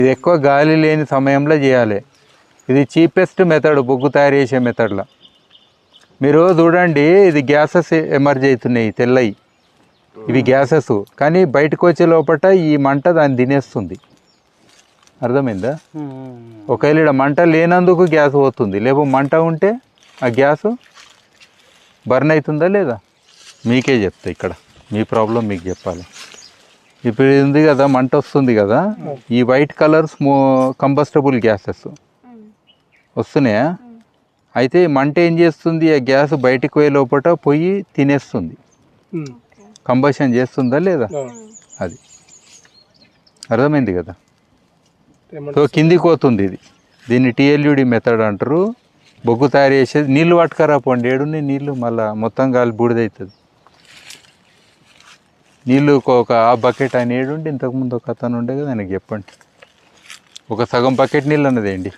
ఇది ఎక్కువ గాలి లేని సమయంలో చేయాలి. ఇది చీపెస్ట్ మెథడ్ బొగ్గు తయారు చేసే మెథడ్లో. మీరు చూడండి, ఇది గ్యాసెస్ ఎమర్జ్ అవుతున్నాయి తెల్లయి, ఇవి గ్యాసెస్. కానీ బయటకు వచ్చే లోపల ఈ మంట దాన్ని తినేస్తుంది. అర్థమైందా? ఒకవేళ ఇక్కడ మంట లేనందుకు గ్యాస్ పోతుంది, లేకపోతే మంట ఉంటే ఆ గ్యాస్ బర్న్ అవుతుందా లేదా మీకే చెప్తా. ఇక్కడ మీ ప్రాబ్లం మీకు చెప్పాలి. ఇప్పుడు ఇది ఉంది కదా, మంట వస్తుంది కదా, ఈ వైట్ కలర్స్ కంబస్టబుల్ గ్యాసెస్ వస్తున్నాయా? అయితే మంట ఏం చేస్తుంది, ఆ గ్యాస్ బయటకు పోయే లోపల పొయ్యి తినేస్తుంది. కంబషన్ చేస్తుందా లేదా, అది అర్థమైంది కదా. సో కిందికి పోతుంది ఇది. దీన్ని టీఎల్యూడి మెథడ్ అంటారు. బొగ్గు తయారు చేసేది. నీళ్ళు పట్టుకరా పోండి, ఏడున్నాయి నీళ్ళు, మళ్ళీ మొత్తం గాలి బూడిదవుతుంది. నీళ్ళు ఒక బకెట్ ఆయన ఏడుండి, ఇంతకుముందు ఒక అతను ఉండే కదా, ఆయనకి చెప్పండి ఒక సగం బకెట్ నీళ్ళు అన్నదేంటి.